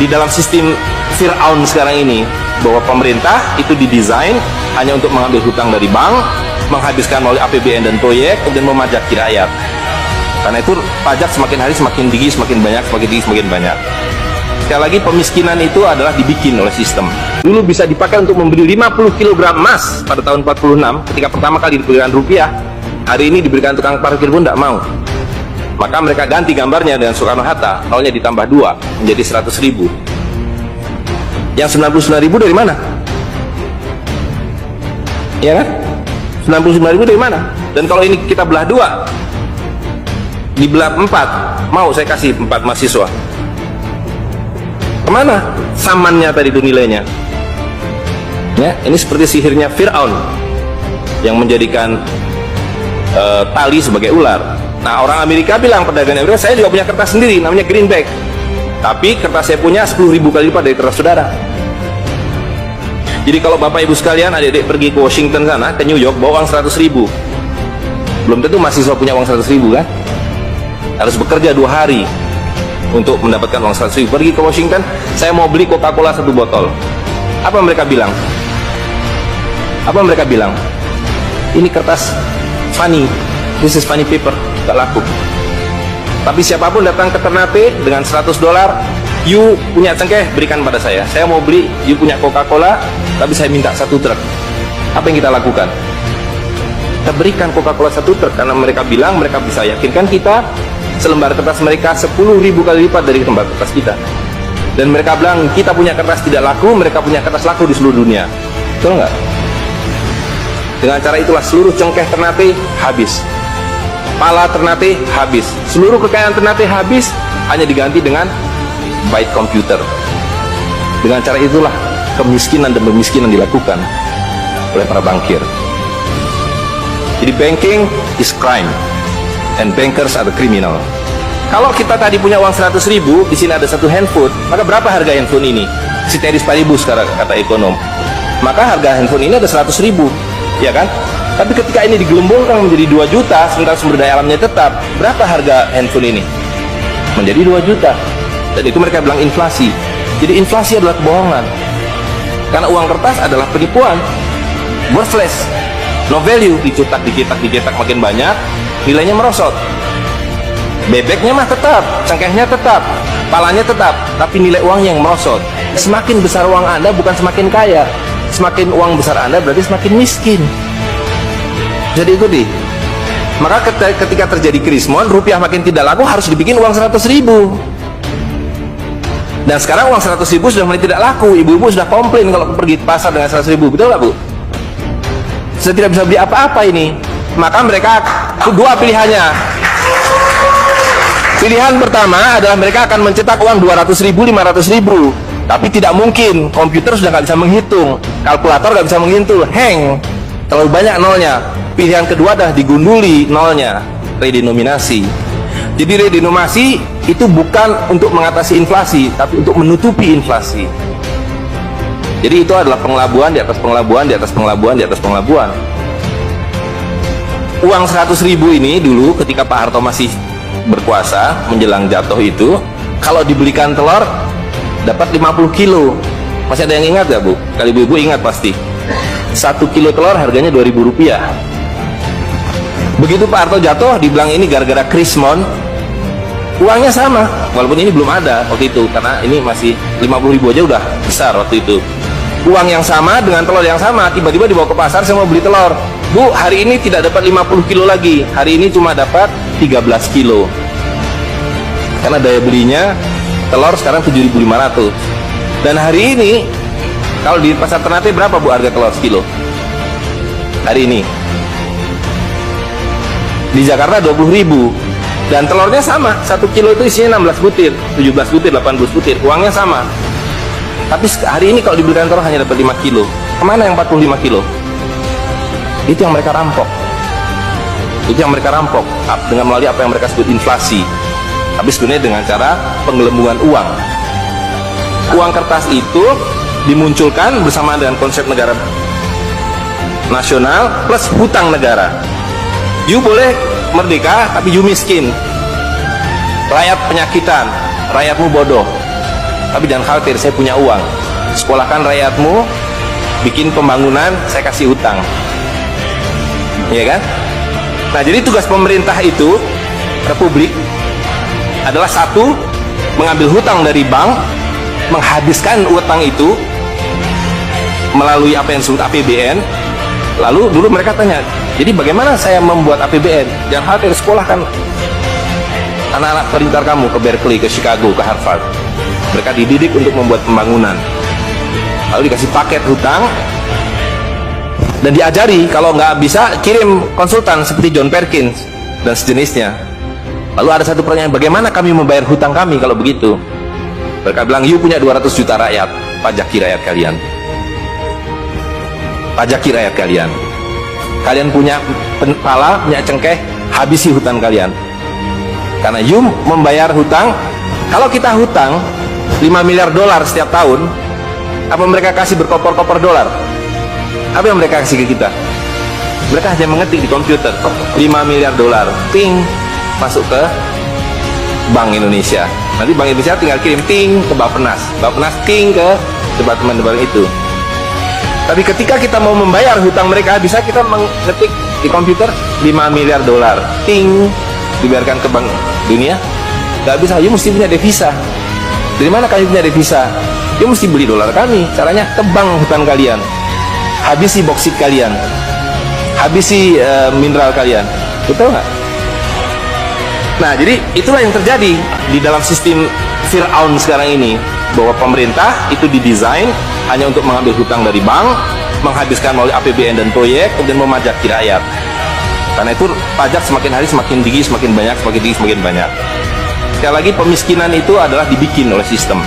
di dalam sistem Fir'aun sekarang ini, bahwa pemerintah itu didesain hanya untuk mengambil hutang dari bank, menghabiskan melalui APBN dan proyek, kemudian memajaki rakyat. Karena itu pajak semakin hari semakin tinggi, semakin banyak, semakin tinggi, semakin banyak. Sekali lagi, pemiskinan itu adalah dibikin oleh sistem. Dulu bisa dipakai untuk membeli 50 kg emas pada tahun 46, ketika pertama kali diberikan rupiah. Hari ini diberikan tukang parkir pun tidak mau. Maka mereka ganti gambarnya dengan Soekarno-Hatta, nolnya ditambah 2 menjadi 100.000. Yang 99.000 dari mana? Ya kan? 99.000 dari mana? Dan kalau ini kita belah 2, dibelah 4, mau saya kasih 4 mahasiswa. Kemana samannya tadi itu nilainya? Ya, ini seperti sihirnya Fir'aun yang menjadikan tali sebagai ular. Nah, orang Amerika bilang, pedagang Amerika, saya juga punya kertas sendiri, namanya greenback. Tapi kertas saya punya 10.000 kali lipat dari kertas saudara. Jadi kalau bapak ibu sekalian, adik-adik pergi ke Washington sana, ke New York, bawa uang 100.000. Belum tentu mahasiswa punya uang 100.000 kan? Harus bekerja 2 hari untuk mendapatkan uang 100.000. Pergi ke Washington, saya mau beli Coca-Cola 1 botol. Apa mereka bilang? Apa mereka bilang? Ini kertas funny, this is funny paper, gak laku. Tapi siapapun datang ke Ternate dengan $100, you punya cengkeh, berikan pada saya mau beli, you punya Coca-Cola, tapi saya minta 1 truk. Apa yang kita lakukan? Kita berikan Coca-Cola 1 truk, karena mereka bilang, mereka bisa yakinkan kita, selembar kertas mereka 10.000 kali lipat dari lembar kertas kita. Dan mereka bilang, kita punya kertas tidak laku, mereka punya kertas laku di seluruh dunia. Betul nggak? Dengan cara itulah seluruh cengkeh Ternate habis, pala Ternate habis, seluruh kekayaan Ternate habis, hanya diganti dengan byte komputer. Dengan cara itulah kemiskinan dan pemiskinan dilakukan oleh para bankir. Jadi banking is crime and bankers are the criminal. Kalau kita tadi punya uang 100.000, di sini ada 1 handphone, maka berapa harga handphone ini? Ceteris paribus kata ekonom. Maka harga handphone ini ada 100.000, ya kan? Tapi ketika ini digelembungkan menjadi 2 juta, sementara sumber daya alamnya tetap, berapa harga handphone ini? Menjadi 2 juta. Dan itu mereka bilang inflasi. Jadi inflasi adalah kebohongan. Karena uang kertas adalah penipuan, worthless, no value, dicetak makin banyak, nilainya merosot. Bebeknya mah tetap, cengkehnya tetap, palanya tetap, tapi nilai uangnya yang merosot. Semakin besar uang Anda bukan semakin kaya, semakin uang besar Anda berarti semakin miskin. Jadi ikuti. Maka ketika terjadi krismon, rupiah makin tidak laku, harus dibikin uang 100.000. Dan sekarang uang 100.000 sudah mulai tidak laku. Ibu-ibu sudah komplain kalau pergi ke pasar dengan 100.000, betul nggak Bu? Saya tidak bisa beli apa-apa ini. Maka mereka 2 pilihannya. Pilihan pertama adalah mereka akan mencetak uang 200.000, 500.000. Tapi tidak mungkin, komputer sudah nggak bisa menghitung, kalkulator nggak bisa menghitung, hang, terlalu banyak nolnya. Pilihan kedua adalah digunduli nolnya, redenominasi. Jadi redenominasi itu bukan untuk mengatasi inflasi, tapi untuk menutupi inflasi. Jadi itu adalah pengelabuan di atas pengelabuan, di atas pengelabuan, di atas pengelabuan. Uang 100.000 ini dulu ketika Pak Harto masih berkuasa menjelang jatuh itu, kalau dibelikan telur dapat 50 kilo. Masih ada yang ingat gak Bu? Kali ibu-ibu ingat pasti. 1 kilo telur harganya Rp2.000. Begitu Pak Harto jatuh, dibilang ini gara-gara krismon, uangnya sama, walaupun ini belum ada waktu itu, karena ini masih 50.000 aja udah besar waktu itu. Uang yang sama dengan telur yang sama, tiba-tiba dibawa ke pasar, saya mau beli telur. Bu, hari ini tidak dapat 50 kilo lagi, hari ini cuma dapat 13 kilo. Karena daya belinya telur sekarang 7.500. Dan hari ini kalau di pasar Ternate berapa Bu harga telur sekilo? Hari ini di Jakarta 20.000. Dan telurnya sama, 1 kilo itu isinya 16 butir, 17 butir, 18 butir, uangnya sama. Tapi hari ini kalau dibelikan telur hanya dapat 5 kilo. Kemana yang 45 kilo? Itu yang mereka rampok. Itu yang mereka rampok dengan melalui apa yang mereka sebut inflasi. Tapi sebenarnya dengan cara penggelembungan uang. Uang kertas itu dimunculkan bersama dengan konsep negara nasional plus hutang negara. You boleh merdeka tapi you miskin, rakyat penyakitan, rakyatmu bodoh. Tapi jangan khawatir, saya punya uang. Sekolahkan rakyatmu, bikin pembangunan, saya kasih hutang. Iya kan? Nah, jadi tugas pemerintah itu, Republik, adalah satu, mengambil hutang dari bank, menghabiskan utang itu melalui apa yang disebut APBN. Lalu dulu mereka tanya, jadi bagaimana saya membuat APBN? Jangan khawatir, sekolahkan anak-anak pintar kamu ke Berkeley, ke Chicago, ke Harvard. Mereka dididik untuk membuat pembangunan. Lalu dikasih paket hutang dan diajari, kalau nggak bisa kirim konsultan seperti John Perkins dan sejenisnya. Lalu ada satu pertanyaan, bagaimana kami membayar hutang kami kalau begitu? Mereka bilang, you punya 200 juta rakyat, pajaki rakyat kalian. Pajaki rakyat kalian. Kalian punya pala, punya cengkeh, habisi hutang kalian. Karena you membayar hutang. Kalau kita hutang 5 miliar dolar setiap tahun, apa mereka kasih berkoper-koper dolar? Apa yang mereka kasih ke kita? Mereka hanya mengetik di komputer 5 miliar dolar, ting, masuk ke Bank Indonesia. Nanti Bank Indonesia tinggal kirim ting ke Bappenas, Bappenas ting ke departemen-departemen itu. Tapi ketika kita mau membayar hutang mereka, bisa kita mengetik di komputer 5 miliar dolar, ting, dibiarkan ke Bank Dunia? Gak bisa, you mesti punya devisa. Dari mana kalian punya devisa? You mesti beli dolar kami. Caranya ke bank hutang kalian, habisi boksit kalian, habisi mineral kalian. Betul nggak? Nah, jadi itulah yang terjadi di dalam sistem Fir'aun sekarang ini, bahwa pemerintah itu didesain hanya untuk mengambil hutang dari bank, menghabiskan melalui APBN dan proyek, kemudian memajaki rakyat. Karena itu pajak semakin hari semakin tinggi, semakin banyak, semakin tinggi, semakin banyak. Sekali lagi, pemiskinan itu adalah dibikin oleh sistem.